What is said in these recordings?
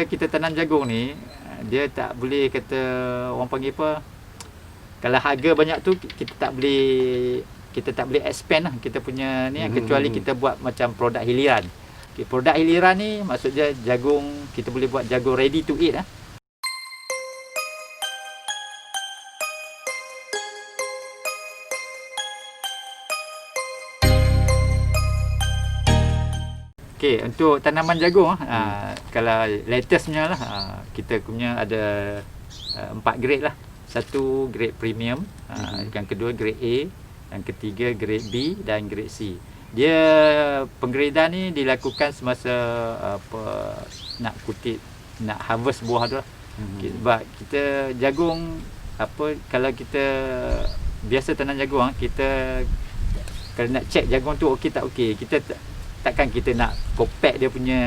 bila kita tanam jagung ni, dia tak boleh kata, orang panggil apa, kalau harga banyak tu kita tak boleh expand lah kita punya ni, kecuali kita buat macam produk hiliran. Okay, produk hiliran ni maksudnya jagung, kita boleh buat jagung ready to eat lah. Okey, untuk tanaman jagung kalau latestnya lah, kita punya ada 4 grade lah. Satu grade premium, yang kedua grade A, yang ketiga grade B dan grade C. Dia penggradean ni dilakukan semasa nak harvest buah tu lah. Okay, sebab kita jagung kalau kita biasa tanam jagung, kita kalau nak check jagung tu okey tak okey, kita takkan kita nak compact dia punya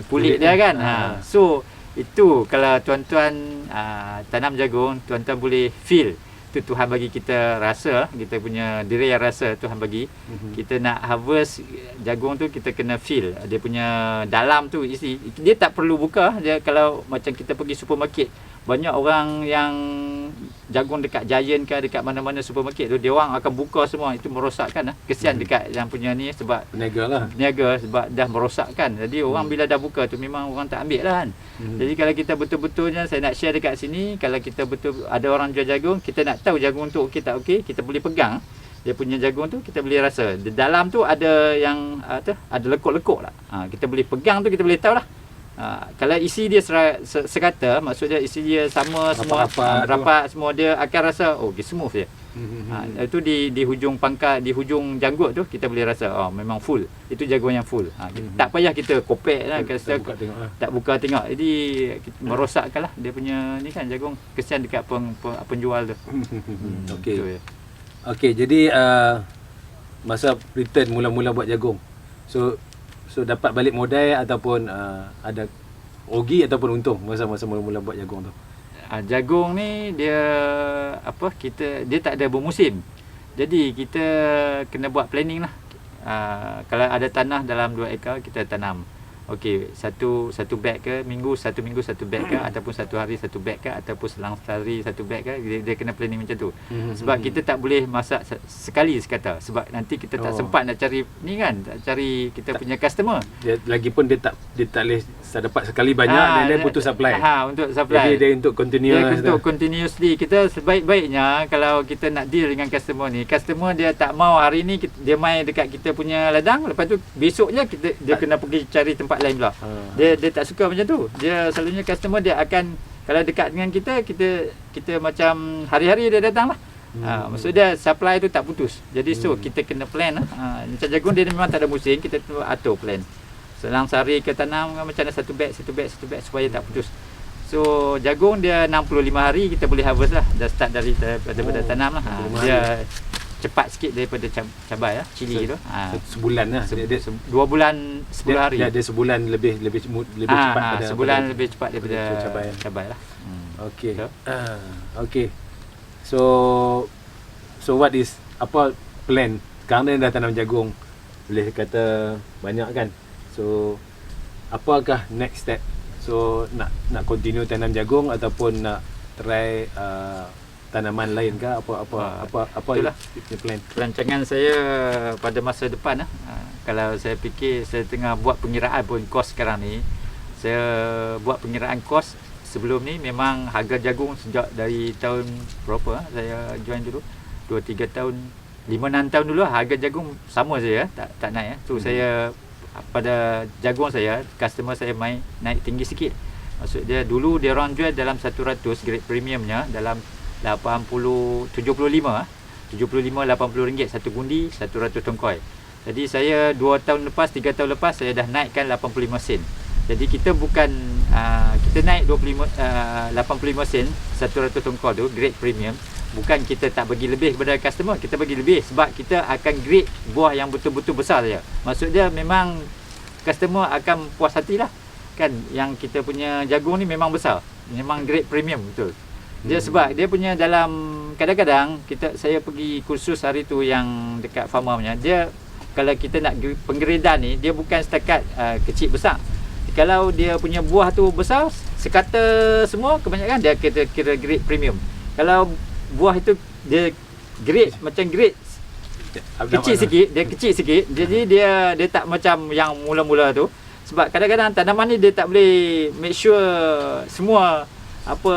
kulit dia kan. So itu kalau tuan-tuan tanam jagung, tuan-tuan boleh feel. Itu Tuhan bagi kita rasa, kita punya diri yang rasa Tuhan bagi. Kita nak harvest jagung tu, kita kena feel dia punya dalam tu isi. Dia tak perlu buka. Dia kalau macam kita pergi supermarket, banyak orang yang jagung dekat Giant ke dekat mana-mana supermarket tu, dia orang akan buka semua. Itu merosakkan lah. Kesian dekat yang punya ni, sebab peniaga sebab dah merosakkan. Jadi orang bila dah buka tu, memang orang tak ambil lah kan. Jadi kalau kita betul-betulnya, saya nak share dekat sini, kalau kita betul ada orang jual jagung, kita nak tahu jagung tu okey tak okey, kita boleh pegang dia punya jagung tu, kita boleh rasa di dalam tu ada yang ada lekuk-lekuk lah. Kita boleh pegang tu, kita boleh tahu lah. Kalau isi dia sekata, maksudnya isi dia sama semua, rapat semua, dia akan rasa okey, smooth dia. Itu di hujung pangkat, di hujung janggut tu kita boleh rasa memang full. Itu jagung yang full. Tak payah kita kopek lah, tak buka tengok. Jadi merosakkan lah dia punya ni kan, jagung. Kesian dekat penjual tu. Okey. Okey, jadi masa return mula-mula buat jagung, so dapat balik modal ataupun ada rugi ataupun untung masa-masa mula-mula buat jagung tu? Jagung ni dia dia tak ada bermusim. Jadi kita kena buat planning lah. Kalau ada tanah dalam 2 ekar, kita tanam. Okey, satu beg ke, satu minggu satu beg ke, ataupun satu hari satu beg ke, ataupun selang sehari satu beg ke, dia kena planning macam tu. Sebab kita tak boleh masak sekali sekata, sebab nanti kita tak sempat nak cari ni kan, cari kita punya customer. Lagipun dia tak boleh dapat sekali banyak, dan dia putus supply. Untuk supply. Jadi dia untuk continuously. Kita sebaik-baiknya kalau kita nak deal dengan customer ni, customer dia tak mau hari ni dia main dekat kita punya ladang, lepas tu besoknya dia kena pergi cari tempat lain pula. Dia tak suka macam tu. Dia selalunya customer dia akan, kalau dekat dengan kita macam hari-hari dia datang lah. Maksudnya supply tu tak putus. Jadi kita kena plan lah. Macam jagung dia memang tak ada musim, kita atur plan. Selang sehari ke tanam, macam mana satu beg supaya tak putus. So jagung dia 65 hari kita boleh harvest lah. Dah start daripada tanam lah. Dia cepat sikit daripada cabai lah, cili tu. Sebulan lah. 2 bulan 10 hari. Dia sebulan lebih cepat pada sebulan lebih cepat daripada cabai lah. Okey. Okey. So what is plan? Sekarang dah tanam jagung, boleh kata banyak kan. So apakah next step? So nak continue tanam jagung ataupun nak try tanaman lain ke, apa itulah plan? Perancangan saya pada masa depan lah. Kalau saya fikir, saya tengah buat pengiraan pun kos sekarang ni. Saya buat pengiraan kos sebelum ni, memang harga jagung sejak dari tahun berapa saya join dulu, 2-3 tahun, 5-6 tahun dulu harga jagung sama saja, tak naik. So saya pada jagung saya, customer saya naik tinggi sikit. Maksudnya dulu dia orang jual dalam 100 grade premiumnya dalam 75 80 ringgit satu gundi, 100 tongkoi. Jadi saya 2 tahun lepas, 3 tahun lepas, saya dah naikkan 85 sen. Jadi kita bukan kita naik 85 sen 100 tongkoi tu grade premium. Bukan kita tak bagi lebih kepada customer, kita bagi lebih sebab kita akan grade buah yang betul-betul besar saja. Maksudnya memang customer akan puas hatilah kan, yang kita punya jagung ni memang besar, memang grade premium betul. Dia sebab dia punya dalam, kadang-kadang saya pergi kursus hari tu yang dekat farmer punya, dia kalau kita nak penggradean ni, dia bukan setakat kecil besar. kalau dia punya buah tu besar, sekata semua kebanyakan dia kira grade premium. Kalau buah itu dia grade macam grade kecil sikit, jadi dia tak macam yang mula-mula tu. Sebab kadang-kadang tanaman ni dia tak boleh make sure semua apa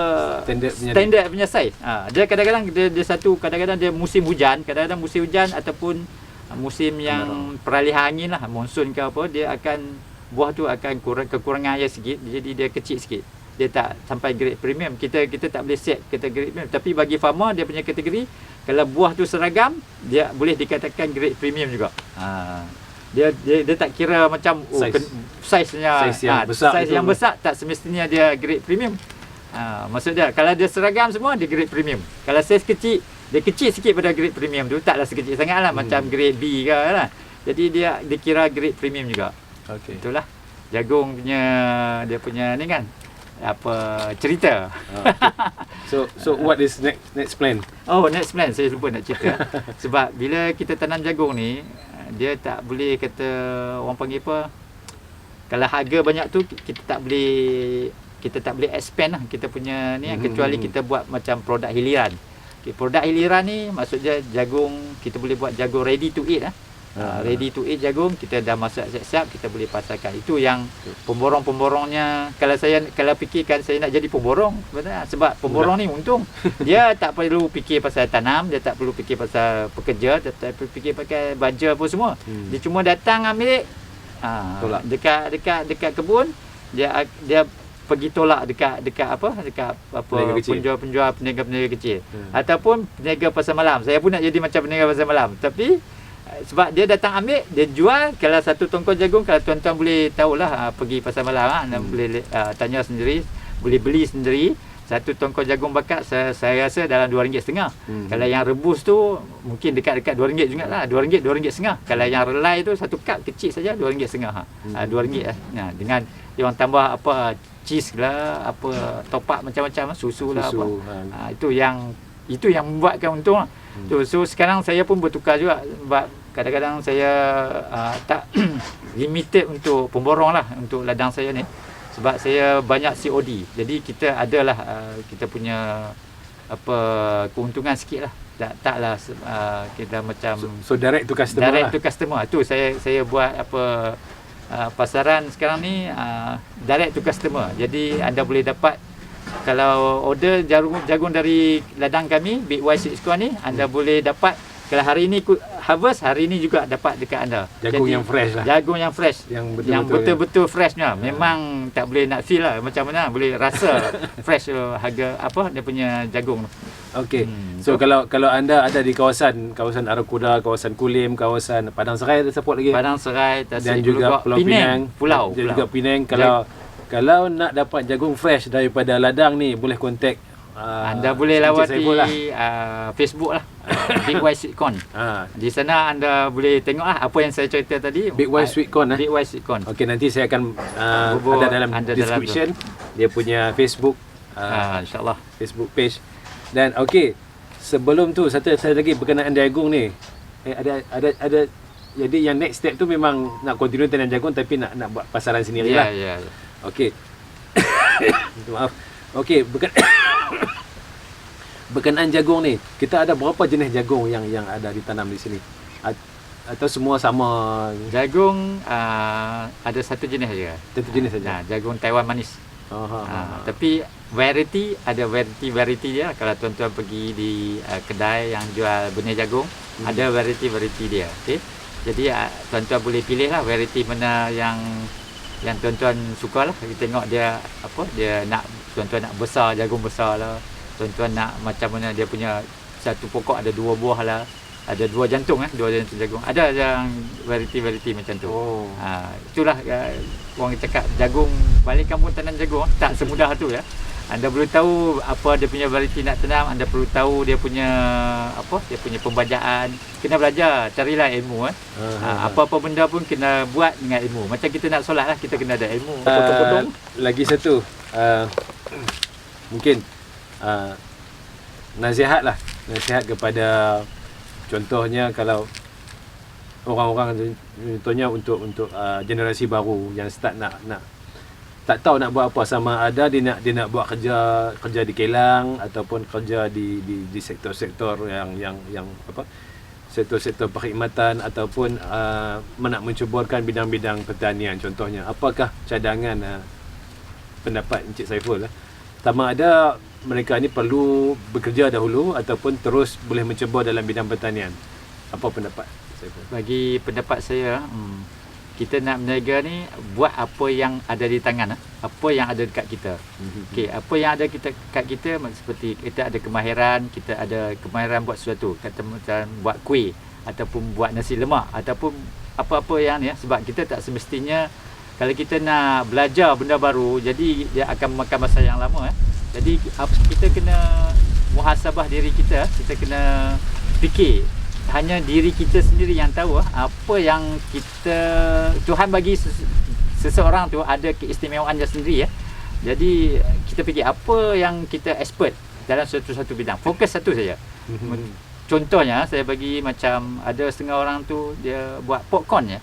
standard punya saiz. Dia kadang-kadang dia satu, kadang-kadang dia musim hujan, kadang-kadang musim hujan ataupun musim yang peralihan angin lah, monsun ke apa, dia akan buah tu akan kekurangan air sikit, jadi dia kecil sikit. Dia tak sampai grade premium. Kita tak boleh set kategori premium. Tapi bagi farmer dia punya kategori, kalau buah tu seragam, dia boleh dikatakan grade premium juga. Dia tak kira macam saiznya saiz yang besar tak semestinya dia grade premium. Maksud dia kalau dia seragam semua dia grade premium. Kalau saiz kecil, dia kecil sikit pada grade premium tu, taklah sekecil sangatlah macam grade B ke lah. Jadi dia dikira grade premium juga. Okey. Itulah jagung punya dia punya ni kan apa cerita. So what is next plan? Next plan saya lupa nak cerita. Sebab bila kita tanam jagung ni, dia tak boleh kata orang panggil apa, kalau harga banyak tu kita tak boleh expand lah kita punya ni, kecuali kita buat macam produk hiliran. Produk hiliran ni maksudnya jagung, kita boleh buat jagung ready to eat lah. Ready to eat jagung, kita dah masak siap-siap, kita boleh pasarkan. Itu yang pemborong-pemborongnya, kalau fikirkan saya nak jadi pemborong sebenarnya, sebab pemborong ni untung. Dia tak perlu fikir pasal tanam, dia tak perlu fikir pasal pekerja, dia tak perlu fikir pakai baja apa semua. Dia cuma datang ambil dekat kebun, dia pergi tolak dekat penjual peniaga kecil, ataupun peniaga pasar malam. Saya pun nak jadi macam peniaga pasar malam, tapi sebab dia datang ambil, dia jual. Kalau satu tongkol jagung, kalau tuan-tuan boleh tahulah, pergi pasar malam boleh tanya sendiri, boleh beli sendiri. Satu tongkol jagung bakar saya rasa dalam RM2.5. Kalau yang rebus tu mungkin dekat-dekat RM2 jugalah, RM2, RM2.5. Kalau yang relai tu satu kad kecil saja RM2.5. RM2 lah. Dengan dia orang tambah apa cheese lah, apa top up macam-macam, susu lah apa. Itu yang membuatkan untung lah. So sekarang saya pun bertukar juga, sebab kadang-kadang saya tak limited untuk pemborong lah untuk ladang saya ni, sebab saya banyak COD. Jadi kita adalah kita punya apa keuntungan sikit lah. Taklah kita macam so direct to customer. Direct to customer. Tu saya buat apa pasaran sekarang ni direct to customer. Jadi anda boleh dapat, kalau order jagung dari ladang kami Big Y Sweet Corn ni, anda boleh dapat. Kalau hari ini harvest, hari ini juga dapat dekat anda. Jagung yang fresh lah. Jagung yang fresh. Yang betul-betul freshnya. Memang tak boleh nak feel lah macam mana, boleh rasa fresh harga apa dia punya jagung. Okey. So kalau anda ada di kawasan Arakuda, kawasan Kulim, kawasan Padang Serai, ada support lagi. Padang Serai, dan juga Pulau Pinang. Pulau. Juga Pinang. Kalau nak dapat jagung fresh daripada ladang ni, boleh kontak anda boleh lawati Facebook lah. Big Y Sweet Corn. Di sana anda boleh tengok lah apa yang saya cerita tadi. Big Y Sweet Corn. Big Y Sweet Corn. Okey, nanti saya akan ada dalam description dia punya Facebook, insyaAllah Facebook page. Dan okey, sebelum tu satu lagi berkenaan jagung ni. Ada jadi yang next step tu memang nak continue tanam jagung, tapi nak buat pasaran sendiri lah. Ya. Okey. Maaf. Okey, berkenaan jagung ni, kita ada berapa jenis jagung yang ada ditanam di sini? Atau semua sama? Jagung ada satu jenis saja. Satu jenis saja. Jagung Taiwan manis. Tapi variety ada variety dia. Kalau tuan-tuan pergi di kedai yang jual benih jagung, ada variety dia. Okey. Jadi tuan-tuan boleh pilih lah variety mana yang tuan-tuan suka lah. Kita tengok dia apa, dia nak tuan-tuan nak besar, jagung besar lah. Tuan-tuan nak macam mana dia punya satu pokok ada 2 buah lah. Ada 2 jantung 2 jantung jagung. Ada yang variety macam tu. Itulah orang cakap jagung, balik kampung tanam jagung tak semudah tu ya. Anda perlu tahu apa dia punya variety nak tanam, anda perlu tahu dia punya pembajaan. Kena belajar, carilah ilmu apa-apa benda pun kena buat dengan ilmu. Macam kita nak solat lah, kita kena ada ilmu. Lagi satu mungkin nasihat kepada, contohnya kalau orang-orang, contohnya untuk generasi baru yang start nak tak tahu nak buat apa, sama ada dia nak buat kerja di kilang ataupun kerja di sektor-sektor yang apa, sektor-sektor perkhidmatan ataupun nak mencuburkan bidang-bidang pertanian contohnya. Apakah cadangan pendapat Encik Saiful sama ada mereka ni perlu bekerja dahulu ataupun terus boleh mencebur dalam bidang pertanian? Apa pendapat Saiful? Bagi pendapat saya, kita nak berniaga ni buat apa yang ada di tangan, apa yang ada dekat kita. Okey, apa yang ada kat kita seperti kita ada kemahiran buat sesuatu, kata macam buat kuih ataupun buat nasi lemak ataupun apa-apa yang ni, sebab kita tak semestinya kalau kita nak belajar benda baru, jadi dia akan memakan masa yang lama. Jadi kita kena muhasabah diri kita kena fikir. Hanya diri kita sendiri yang tahu apa yang Tuhan bagi seseorang tu ada keistimewaannya sendiri. Jadi kita fikir apa yang kita expert dalam satu bidang. Fokus satu saja. Contohnya saya bagi macam ada setengah orang tu dia buat popcorn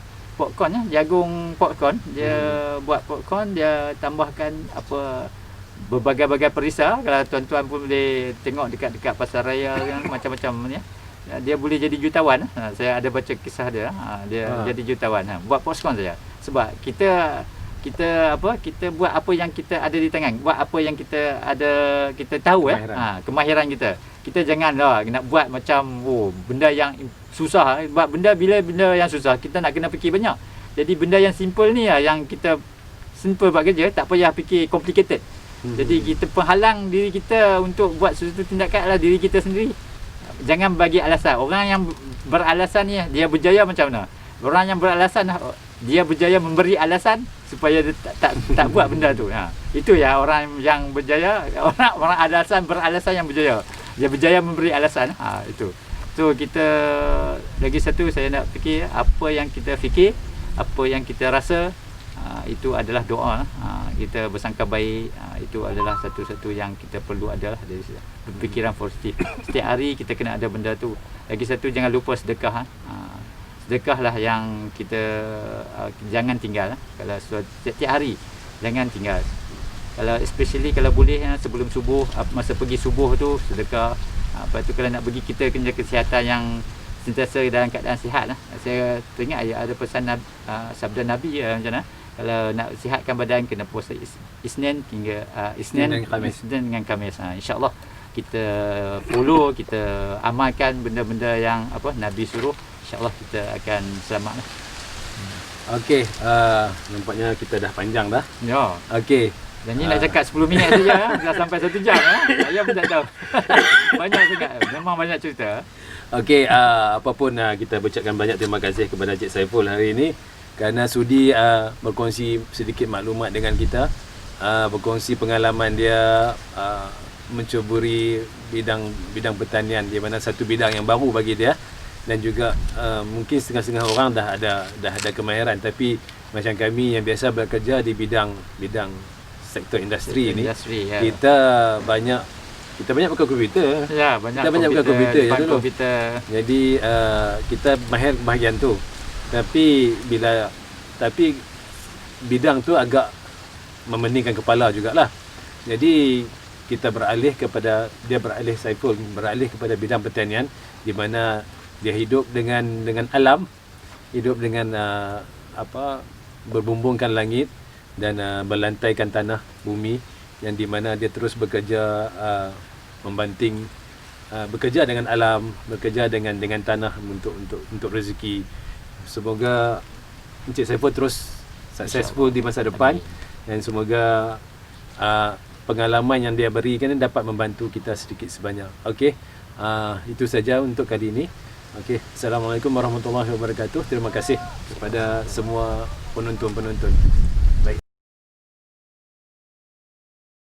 jagung popcorn. Dia buat popcorn, dia tambahkan apa berbagai-bagai perisa. Kalau tuan-tuan pun boleh tengok dekat pasar raya kan, macam-macam ni. Dia boleh jadi jutawan. Saya ada baca kisah dia. Dia jadi jutawan. Buat popcorn saja. Sebab kita buat apa yang kita ada di tangan, buat apa yang kita tahu kemahiran kita. Kita janganlah nak buat macam benda yang susah. Buat benda yang susah kita nak kena fikir banyak. Jadi benda yang simple ni yang kita simple buat kerja, tak payah fikir complicated. Jadi kita penghalang diri kita untuk buat sesuatu tindakan adalah diri kita sendiri. Jangan bagi alasan. Orang yang beralasan ni dia berjaya macam mana? Orang yang beralasan dia berjaya memberi alasan supaya dia tak buat benda tu. Itu ya orang yang berjaya, orang beralasan yang berjaya. Dia berjaya memberi alasan. Itu. So kita lagi satu saya nak fikir apa yang kita fikir, apa yang kita rasa, itu adalah doa. Kita bersangka baik, itu adalah satu-satu yang kita perlu ada dari pemikiran positif. Setiap hari kita kena ada benda tu. Lagi satu jangan lupa sedekah. Sedekahlah yang kita jangan tinggal. Kalau setiap hari jangan tinggal. Kalau especially kalau boleh sebelum subuh, masa pergi subuh tu sedekah. Lepas tu kalau nak pergi kita kena kesihatan yang sentiasa dalam keadaan sihat. Saya teringat ada pesan sabda Nabi macam mana, kalau nak sihatkan badan kena puasa Isnin dengan Khamis. InsyaAllah kita follow, kita amalkan benda-benda yang Nabi suruh, InsyaAllah kita akan selamat. Okey, nampaknya kita dah panjang dah. Ya. Okey. Dan ni nak cakap 10 minit saja, dah sampai 1 jam. Saya pun tak tahu. Banyak sangat, memang banyak cerita. Okey, apapun kita ucapkan banyak terima kasih kepada Encik Saiful hari ini kerana sudi berkongsi sedikit maklumat dengan kita, berkongsi pengalaman dia mencuburi bidang pertanian, di mana satu bidang yang baru bagi dia, dan juga mungkin setengah-setengah orang dah ada kemahiran, tapi macam kami yang biasa bekerja di bidang sektor industri ni, kita banyak pakai komputer. Ya, kita banyak pakai komputer. Jadi kita mahir bahagian tu. Tapi bidang tu agak memeningkan kepala jugalah. Jadi kita Saiful beralih kepada bidang pertanian, di mana dia hidup dengan alam, hidup dengan berbumbungkan langit dan berlantaikan tanah bumi, yang di mana dia terus bekerja membanting, bekerja dengan alam, bekerja dengan tanah untuk rezeki. Semoga Encik Saiful terus successful di masa depan, dan semoga pengalaman yang dia berikan dapat membantu kita sedikit sebanyak. Okey, itu saja untuk kali ini. Okey, Assalamualaikum warahmatullahi wabarakatuh. Terima kasih kepada semua penonton-penonton.